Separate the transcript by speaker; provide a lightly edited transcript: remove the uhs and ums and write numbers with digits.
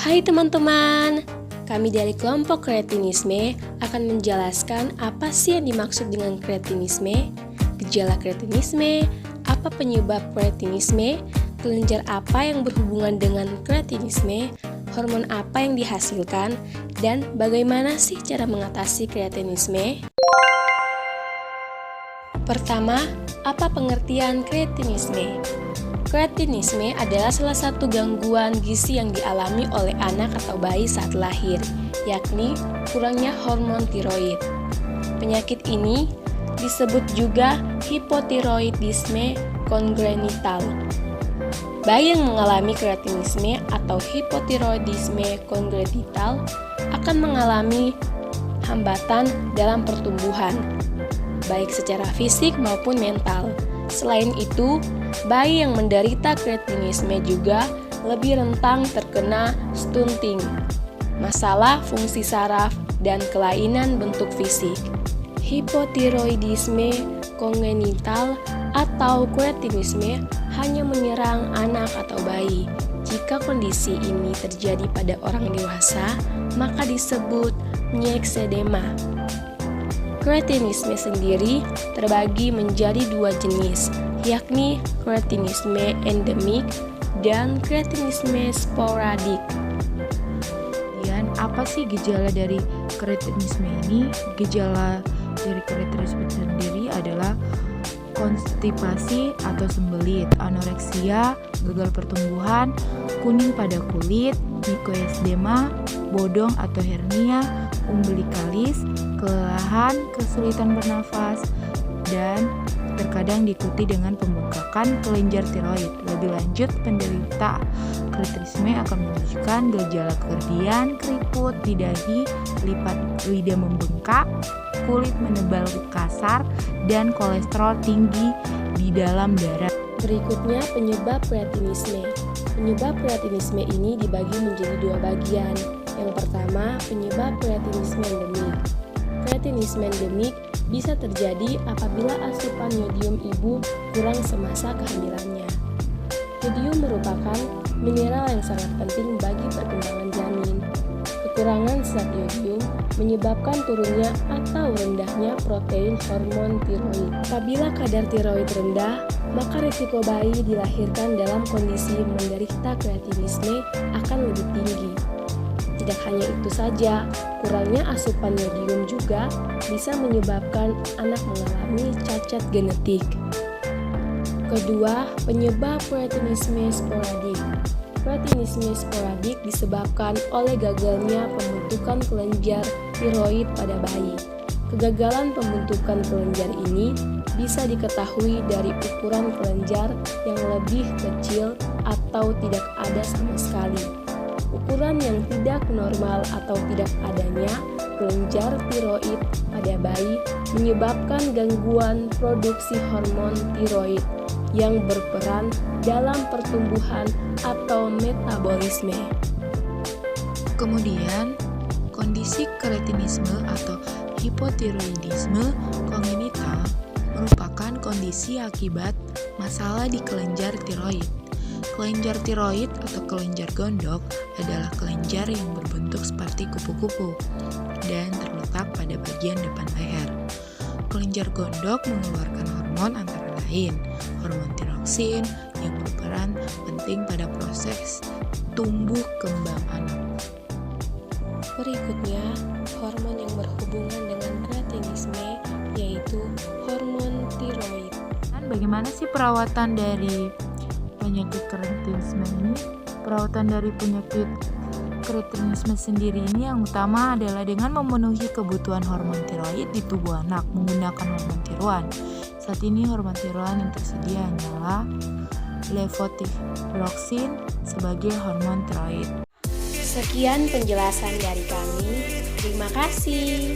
Speaker 1: Hai teman-teman, kami dari kelompok kretinisme akan menjelaskan apa sih yang dimaksud dengan kretinisme, gejala kretinisme, apa penyebab kretinisme, kelenjar apa yang berhubungan dengan kretinisme, hormon apa yang dihasilkan, dan bagaimana sih cara mengatasi kretinisme. Pertama, apa pengertian kretinisme? Kretinisme adalah salah satu gangguan gizi yang dialami oleh anak atau bayi saat lahir, yakni kurangnya hormon tiroid. Penyakit ini disebut juga hipotiroidisme kongenital. Bayi yang mengalami kretinisme atau hipotiroidisme kongenital akan mengalami hambatan dalam pertumbuhan, baik secara fisik maupun mental. Selain itu, bayi yang menderita kretinisme juga lebih rentan terkena stunting, masalah fungsi saraf, dan kelainan bentuk fisik. Hipotiroidisme kongenital atau kretinisme hanya menyerang anak atau bayi. Jika kondisi ini terjadi pada orang dewasa, maka disebut myxedema. Kretinisme sendiri terbagi menjadi dua jenis, yakni kretinisme endemik dan kretinisme sporadik.
Speaker 2: Kemudian, apa sih gejala dari kretinisme ini? Gejala dari kretinisme sendiri adalah konstipasi atau sembelit, anoreksia, gagal pertumbuhan, kuning pada kulit, myxedema, bodong atau hernia, umbilikalis, kelelahan, kesulitan bernafas, dan terkadang diikuti dengan pembengkakan kelenjar tiroid. Lebih lanjut, penderita kretinisme akan menunjukkan gejala kekerdian, keriput di dahi, lidah membengkak, kulit menebal kasar, dan kolesterol tinggi di dalam darah.
Speaker 1: Berikutnya, penyebab kretinisme. Penyebab kretinisme ini dibagi menjadi dua bagian. Yang pertama, penyebab kretinisme endemik. Kretinisme endemik bisa terjadi apabila asupan yodium ibu kurang semasa kehamilannya. Yodium merupakan mineral yang sangat penting bagi perkembangan janin. Kekurangan zat yodium menyebabkan turunnya atau rendahnya protein hormon tiroid. Apabila kadar tiroid rendah, maka risiko bayi dilahirkan dalam kondisi menderita kretinisme akan lebih tinggi. Tidak hanya itu saja, kurangnya asupan yodium juga bisa menyebabkan anak mengalami cacat genetik. Kedua, penyebab kretinisme sporadik. Kretinisme sporadik disebabkan oleh gagalnya pembentukan kelenjar tiroid pada bayi. Kegagalan pembentukan kelenjar ini bisa diketahui dari ukuran kelenjar yang lebih kecil atau tidak ada sama sekali. Ukuran yang tidak normal atau tidak adanya kelenjar tiroid pada bayi menyebabkan gangguan produksi hormon tiroid yang berperan dalam pertumbuhan atau metabolisme.
Speaker 2: Kemudian, kondisi kretinisme atau hipotiroidisme kongenital merupakan kondisi akibat masalah di kelenjar tiroid. Kelenjar tiroid atau kelenjar gondok adalah kelenjar yang berbentuk seperti kupu-kupu dan terletak pada bagian depan leher. Kelenjar gondok mengeluarkan hormon antara lain hormon tiroksin yang berperan penting pada proses tumbuh kembang anak.
Speaker 1: Berikutnya, hormon yang berhubungan dengan kretinisme yaitu hormon tiroid.
Speaker 2: Dan bagaimana sih perawatan dari penyakit kretinisme ini? Perawatan dari penyakit kretinisme sendiri ini yang utama adalah dengan memenuhi kebutuhan hormon tiroid di tubuh anak menggunakan hormon tiroan. Saat ini hormon tiroan yang tersedia hanyalah levothyroxine sebagai hormon tiroid.
Speaker 1: Sekian penjelasan dari kami. Terima kasih.